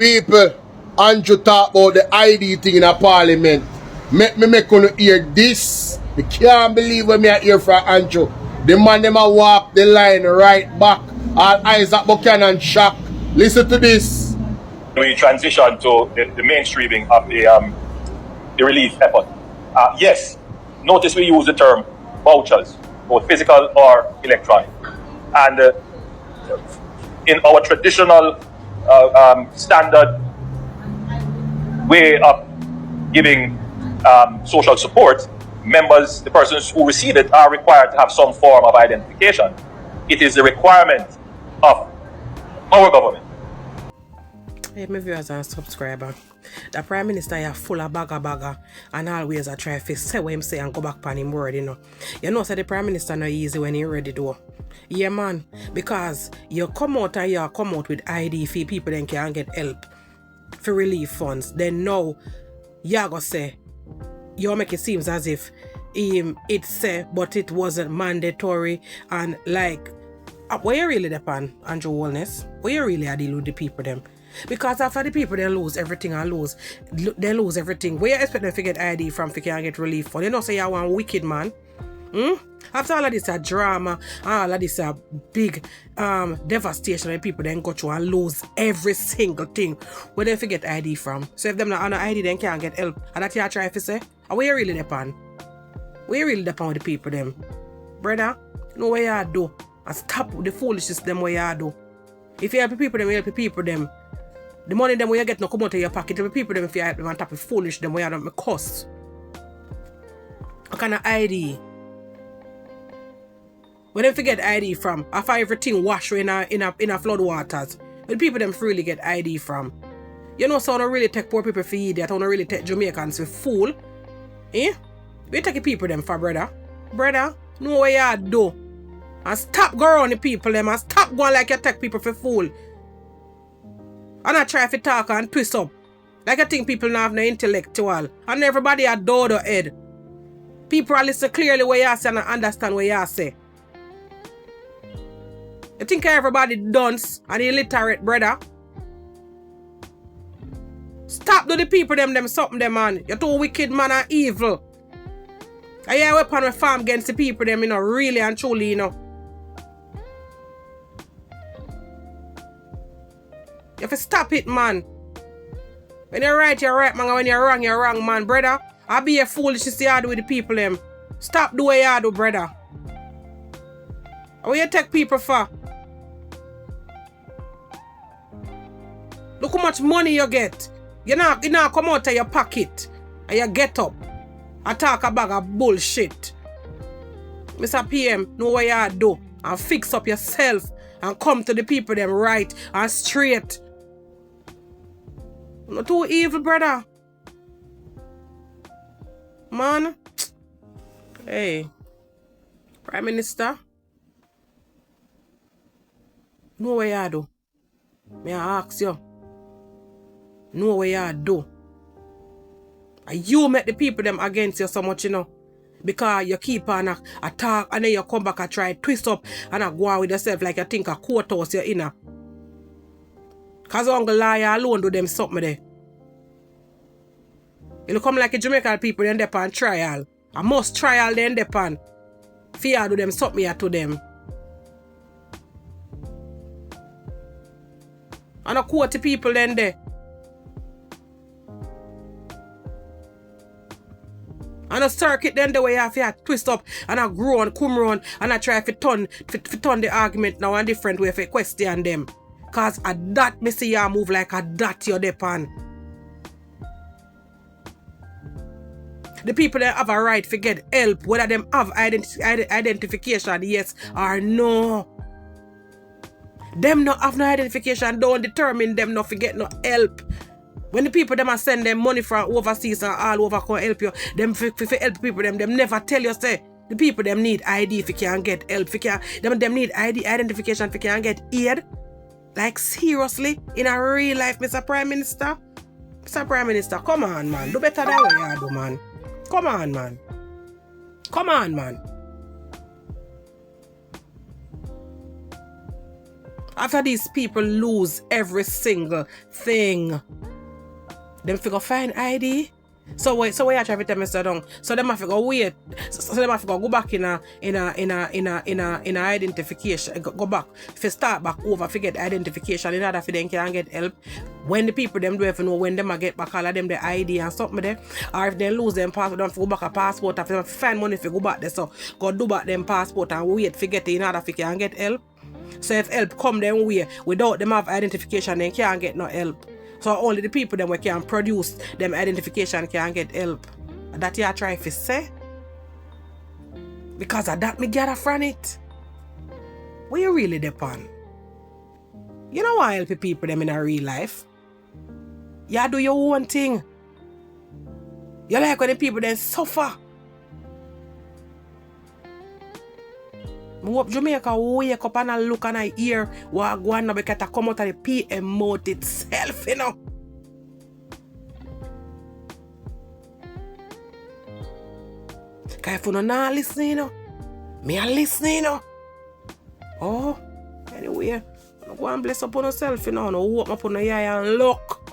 People, Andrew talk about the ID thing in a parliament. Make me hear this. I can't believe when I hear from Andrew. The man them a walk the line right back. All eyes at Buchanan shock. Listen to this. We transition to the mainstreaming of the relief effort. Yes, notice we use the term vouchers, both physical or electronic. And in our traditional standard way of giving social support, members, the persons who receive it, are required to have some form of identification. It is the requirement of our government. Hey, my viewers and subscribers. The Prime Minister is full of bagger and always a try to say what him say and go back on him word, you know. You know, so the Prime Minister not easy when he ready to. Yeah, man. Because you come out and you come out with ID for people then can get help for relief funds. Then now, you gonna say, you make it seems as if it said, but it wasn't mandatory and like, where you really depend, Andrew Wellness? Where you really are dealing with the people them? Because after the people they lose everything and they lose everything. Where you expect them to get ID from if you can't get relief for? They don't say you want wicked man. After all of this drama, all of this big devastation and people then go through and lose every single thing, where they forget ID from. So if them not on ID then can't get help. And that you try to say, where you really depend? Where you really depend with the people them? Brother, know what you do. And stop the foolishness them what you do. If you help the people them, you help the people them. The money them where you get no come out of your pocket. The people them if you help them on top of foolish them where you don't cost. What kind of ID? Where them forget ID from? After everything wash in a flood waters. Where the people them freely get ID from? You know, so I don't really take poor people for idiot. I don't really take Jamaicans for fool. Eh? We take the people them for brother. Brother, know what you do. And stop going around the people them and stop going like you take people for fool. And I try to talk and twist up. Like I think people now have no intellectual. And everybody a dodo head. People are listen clearly what you say and understand what you say. You think everybody dunce and illiterate, brother? Stop do the people them something them man. You're too wicked man and evil. I hear weapon with farm against the people them, you know, really and truly, you know. You have to stop it, man. When you're right, man. And when you're wrong, man, brother. I'll be a foolishness you do with the people, them. Stop doing what you do, brother. What you take people for? Look how much money you get. You not come out of your pocket and you get up and talk a bag of bullshit. Mr. PM, know what you do and fix up yourself and come to the people them right and straight. Not too evil, brother. Man. Hey. Prime Minister. Know what you do. May I ask you. Know what you do. And you make the people them against you so much, you know. Because you keep on attack and then you come back and try twist up and go on with yourself like you think a courthouse you're in. Because Uncle Liar alone do them something there. It'll come like a Jamaican people then dep on trial. A must trial then dep on. Fear do them something here to them. And a quote the people then there. And a circuit then the way you have to twist up and a grow and come round and I try to turn the argument now a different way for question them. Cause at that me see you move like a that you're depend. The people that have a right to get help, whether them have identification, yes or no. Them not have no identification, don't determine them not to get no help. When the people them are send them money from overseas and all over can help you, them for help people them never tell you say the people them need ID if you can't get help, if you can't, them need identification if you can't get aid. Like seriously, in a real life, Mr. Prime Minister? Mr. Prime Minister, come on man, do better than what you do, man. Come on man. Come on man. After these people lose every single thing, them figure find ID. So wait, so where you try to tell me so down? So them have to go wait. So them have to go back in a identification. Go back. If you start back over, forget identification in order for them can get help. When the people them do have to know when them get back all of them the ID and something there. Or if they lose them passport, them go back a passport. If they find money if you go back there, so go do back them passport and wait for get it in order for can get help. So if help come them way without them have identification, they can't get no help. So only the people them we can produce them identification can get help. That you try to say. Because of that me gather from it. What you really depend? You know why help the people them in a real life? You do your own thing. You like when the people then suffer. I hope Jamaica wake up and look and I hear what go on now because it come out of the PM mouth itself, you know. Because if you not listening, you know, me a listening, you know. Oh, anyway, go and bless upon yourself, you know. No hope upon your eye and look.